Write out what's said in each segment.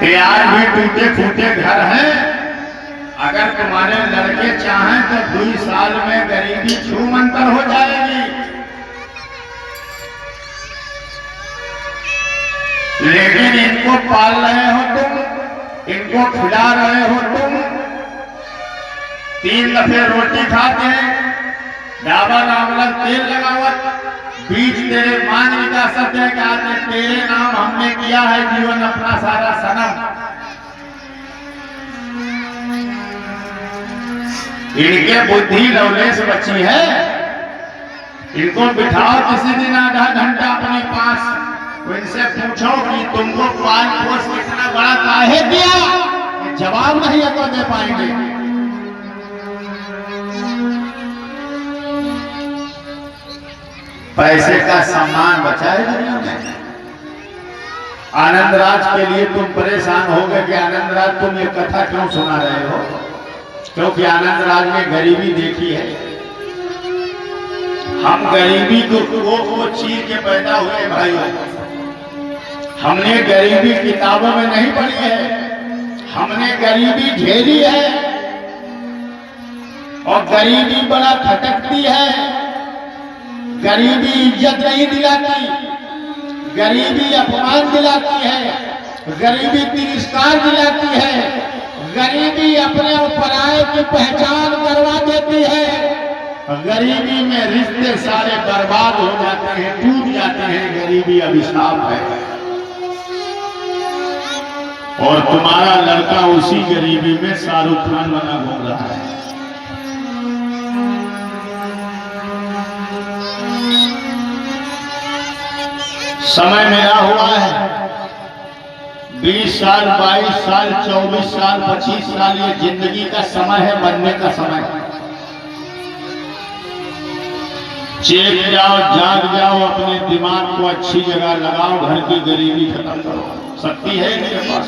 कि आज भी टूटे फूटे घर हैं, अगर तुम्हारे लड़के चाहें तो 2 साल में गरीबी छूमंतर हो जाएगी। लेकिन इनको पाल रहे हो तुम, इनको खिला रहे हो तुम, 3 दफे रोटी खाते हैं, डाबर आंवला तेल लगावत, बीच तेरे मान विकासत है कि आज तेरे नाम हमने किया है जीवन अपना सारा सनम। इनके बुद्धि लवलेश बची है, इनको बिठाओ किसी दिन आधा घंटा अपने पास, इनसे पूछो कि तुमको पाल पोस कितना बड़ा काहे दिया, जवाब नहीं है तो दे पाएंगे। पैसे का सामान बचाए दुनिया में। आनंद राज के लिए तुम परेशान हो गए कि आनंद राज तुम ये कथा क्यों सुना रहे हो, क्योंकि आनंद राज ने गरीबी देखी है। हम गरीबी को चीर के पैदा हुए भाइयों, हमने गरीबी किताबों में नहीं पढ़ी है, हमने गरीबी झेली है, और गरीबी बड़ा खटकती है। गरीबी इज्जत नहीं दिलाती, गरीबी अपमान दिलाती है, गरीबी तिरस्कार दिलाती है, गरीबी अपने पराये की पहचान करवा देती है, गरीबी में रिश्ते सारे बर्बाद हो जाते हैं, टूट जाते हैं। गरीबी अभिशाप है, और तुम्हारा लड़का उसी गरीबी में शाहरुख खान बना घूम रहा है। समय मेरा हुआ है 20 साल, 22 साल, 24 साल, 25 साल, ये जिंदगी का समय है, बनने का समय। चेक जाओ, जाग जाओ, अपने दिमाग को अच्छी जगह लगाओ, घर की गरीबी खत्म करो। शक्ति है मेरे पास।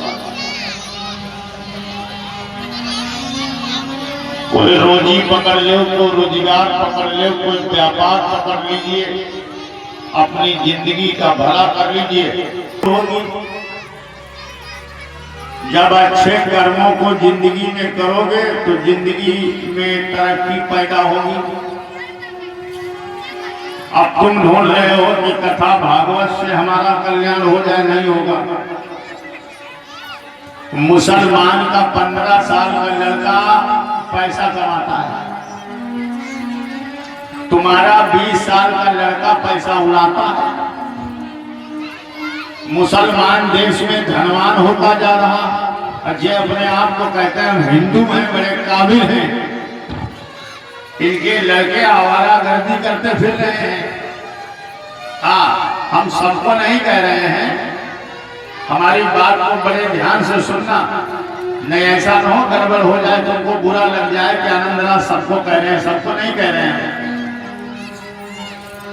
कोई रोजी पकड़ लो, कोई रोजगार पकड़ लो, कोई व्यापार पकड़ लीजिए, अपनी जिंदगी का भला कर लीजिए। जब अच्छे कर्मों को जिंदगी में करोगे तो जिंदगी में तरक्की पैदा होगी। अब तुम ढूंढ रहे हो कि कथा भागवत से हमारा कल्याण हो जाए, नहीं होगा। मुसलमान का 15 साल का लड़का पैसा कमाता है, तुम्हारा 20 साल का लड़का पैसा उड़ाता है। मुसलमान देश में धनवान होता जा रहा, जो अपने आप को कहते हैं हिंदू हैं, बड़े काबिल हैं, इनके लड़के आवारागर्दी करते फिर रहे हैं। हाँ, हम सबको नहीं कह रहे हैं, हमारी बात को बड़े ध्यान से सुनना, नहीं ऐसा न हो गड़बड़ हो जाए, तुमको बुरा लग जाए कि आनंद राज सबको कह रहे हैं। सबको नहीं कह रहे हैं,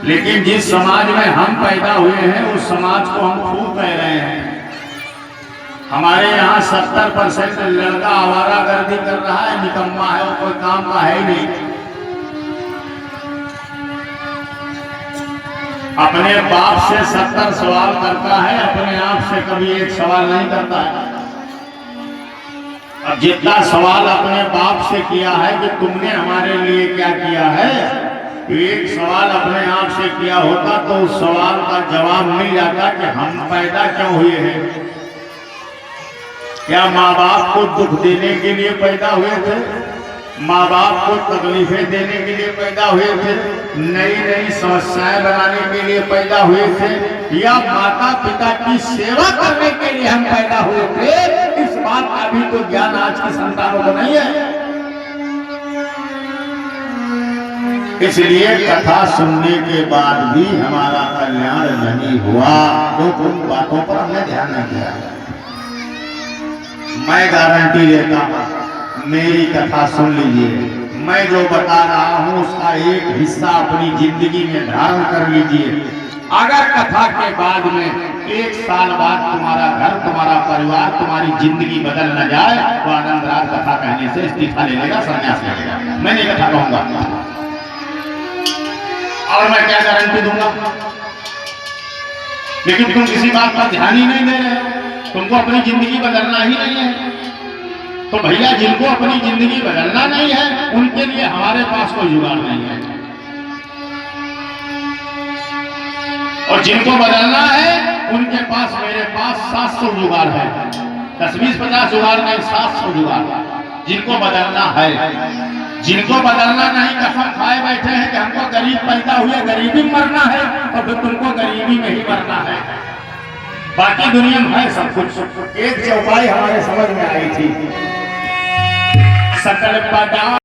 लेकिन जिस समाज में हम पैदा हुए हैं उस समाज को हम खूब कह रहे हैं। हमारे यहाँ 70% लड़का आवारागर्दी कर रहा है, निकम्मा है, और कोई काम का है ही नहीं। अपने बाप से 70 सवाल करता है, अपने आप से कभी एक सवाल नहीं करता है। अब जितना सवाल अपने बाप से किया है कि तुमने हमारे लिए क्या किया है, एक सवाल अपने आप से किया होता तो उस सवाल का जवाब मिल जाता कि हम पैदा क्यों हुए हैं। क्या माँ बाप को दुख देने के लिए पैदा हुए थे, माँ बाप को तकलीफें देने के लिए पैदा हुए थे, नई नई समस्याएं बनाने के लिए पैदा हुए थे, या माता पिता की सेवा करने के लिए हम पैदा हुए थे? इस बात का भी तो ज्ञान आज की संतानों को नहीं है। इसलिए कथा सुनने के बाद भी हमारा कल्याण नहीं हुआ, तो उन बातों पर हमने ध्यान नहीं दिया। मैं गारंटी देता हूं, मेरी कथा सुन लीजिए, मैं जो बता रहा हूं उसका एक हिस्सा अपनी जिंदगी में धारण कर लीजिए। अगर कथा के बाद में 1 साल बाद तुम्हारा घर, तुम्हारा परिवार, तुम्हारी जिंदगी बदल न जाए तो आनंद राज कथा कहने से इस्तीफा ले लेगा, संन्यास ले लेगा। मैं नहीं कथा कहूंगा, और मैं क्या गारंटी दूंगा। लेकिन तुम किसी बात पर ध्यान ही नहीं दे रहे, तुम तुमको अपनी जिंदगी बदलना ही नहीं है। तो भैया जिनको अपनी जिंदगी बदलना नहीं है उनके लिए हमारे पास कोई जुगाड़ नहीं है, और जिनको बदलना है उनके पास मेरे पास 700 जुगाड़ है। 10-20-50 जुगाड़ नहीं, 700 जुगाड़। जिनको बदलना है, जिनको बदलना नहीं, कसम खाए बैठे हैं कि हमको गरीब पैदा हुए गरीबी में मरना है, तो फिर तुमको गरीबी में ही मरना है। बाकी दुनिया में है सब कुछ। एक चौपाई हमारे समझ में आई थी, सकल पदा